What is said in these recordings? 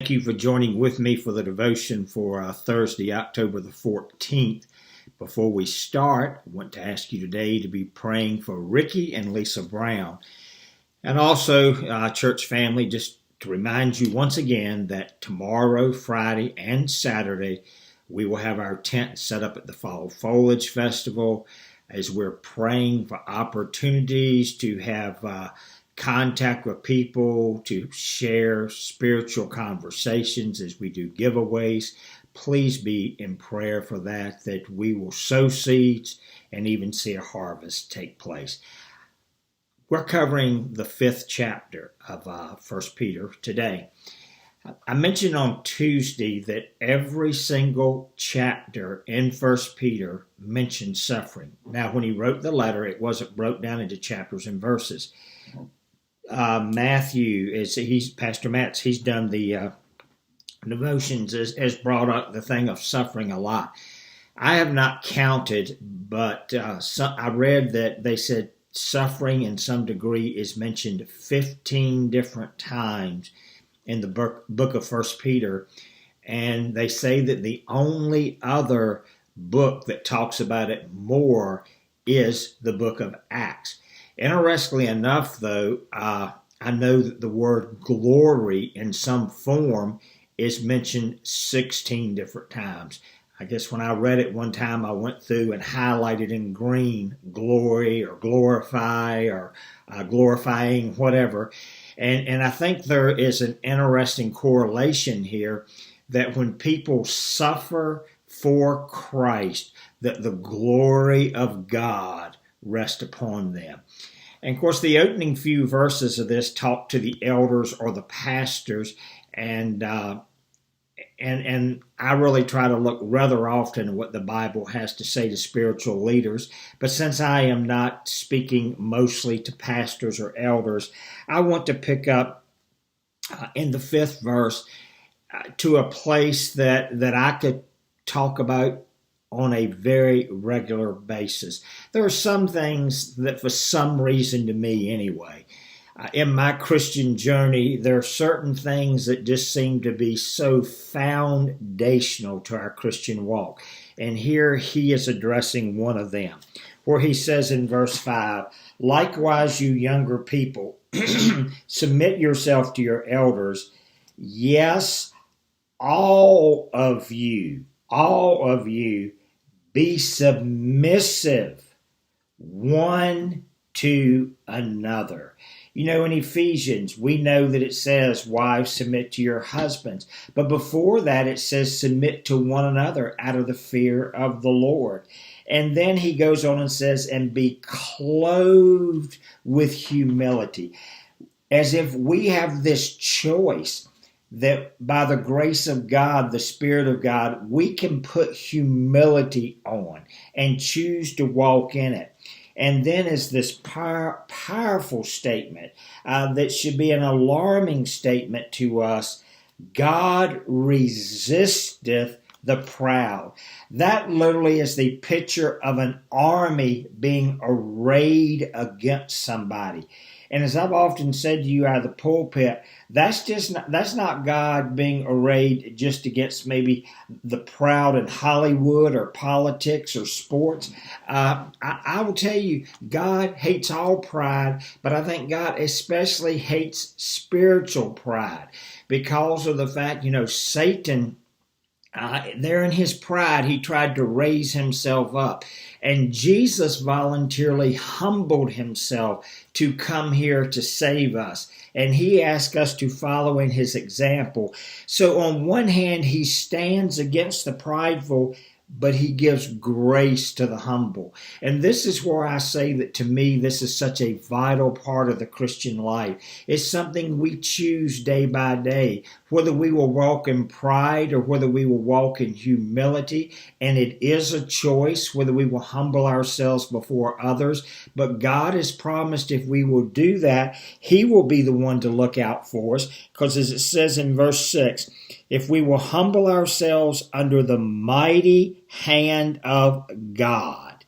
Thank you for joining with me for the devotion for Thursday, October the 14th. Before we start, I want to ask you today to be praying for Ricky and Lisa Brown. And also, church family, just to remind you once again that tomorrow, Friday, and Saturday, we will have our tent set up at the Fall Foliage Festival as we're praying for opportunities to have contact with people, to share spiritual conversations as we do giveaways. Please be in prayer for that we will sow seeds and even see a harvest take place. We're covering the 5th chapter of 1 Peter today. I mentioned on Tuesday that every single chapter in 1 Peter mentioned suffering. Now, when he wrote the letter, it wasn't broke down into chapters and verses. Matthew, Pastor Matt's, he's done the devotions, has brought up the thing of suffering a lot. I have not counted, but I read that they said suffering in some degree is mentioned 15 different times in the book of 1 Peter, and they say that the only other book that talks about it more is the book of Acts. Interestingly enough, though, I know that the word glory in some form is mentioned 16 different times. I guess when I read it one time, I went through and highlighted in green glory or glorify or glorifying, whatever. And I think there is an interesting correlation here that when people suffer for Christ, that the glory of God rest upon them. And of course, the opening few verses of this talk to the elders or the pastors, and I really try to look rather often at what the Bible has to say to spiritual leaders. But since I am not speaking mostly to pastors or elders, I want to pick up in the 5th verse to a place that I could talk about on a very regular basis. There are some things that for some reason to me anyway, in my Christian journey, there are certain things that just seem to be so foundational to our Christian walk. And here he is addressing one of them, where he says in verse 5, "Likewise, you younger people, submit yourself to your elders. Yes, all of you, be submissive one to another." You know, in Ephesians, we know that it says, wives, submit to your husbands. But before that, it says, submit to one another out of the fear of the Lord. And then he goes on and says, and be clothed with humility. As if we have this choice that by the grace of God, the Spirit of God, we can put humility on and choose to walk in it. And then is this powerful statement that should be an alarming statement to us. God resisteth the proud. That literally is the picture of an army being arrayed against somebody. And as I've often said to you out of the pulpit, that's not God being arrayed just against maybe the proud in Hollywood or politics or sports. I will tell you, God hates all pride, but I think God especially hates spiritual pride because of the fact, Satan, there in his pride, he tried to raise himself up. And Jesus voluntarily humbled himself to come here to save us. And he asked us to follow in his example. So on one hand, he stands against the prideful, but he gives grace to the humble. And this is where I say that to me, this is such a vital part of the Christian life. It's something we choose day by day, whether we will walk in pride or whether we will walk in humility. And it is a choice whether we will humble ourselves before others. But God has promised if we will do that, he will be the one to look out for us. Because as it says in verse 6, if we will humble ourselves under the mighty hand of God,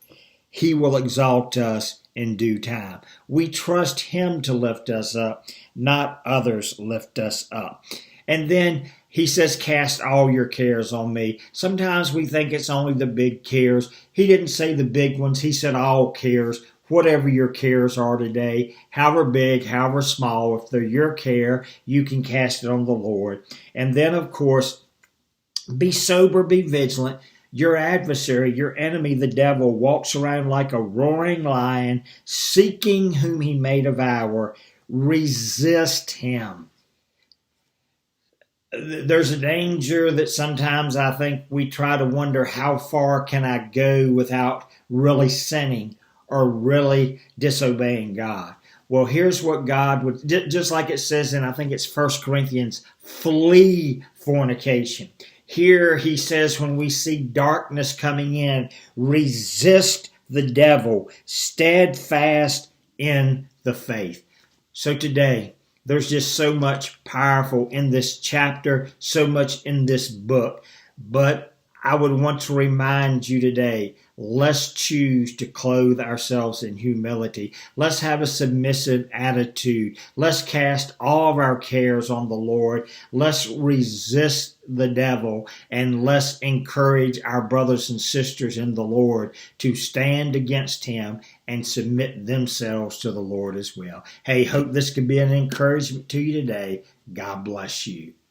he will exalt us in due time. We trust him to lift us up, not others lift us up. And then He says, cast all your cares on me. Sometimes we think it's only the big cares. He didn't say the big ones. He said all cares. Whatever your cares are today, however big, however small, if they're your care, you can cast it on the Lord. And then, of course, be sober, be vigilant. Your adversary, your enemy, the devil, walks around like a roaring lion, seeking whom he may devour. Resist him. There's a danger that sometimes I think we try to wonder, how far can I go without really sinning or really disobeying God? Well, here's what God would, just like it says in, I think it's 1 Corinthians, flee fornication. Here he says, when we see darkness coming in, resist the devil, steadfast in the faith. So today, there's just so much powerful in this chapter, so much in this book. But I would want to remind you today, let's choose to clothe ourselves in humility. Let's have a submissive attitude. Let's cast all of our cares on the Lord. Let's resist the devil, and let's encourage our brothers and sisters in the Lord to stand against him and submit themselves to the Lord as well. Hey, hope this could be an encouragement to you today. God bless you.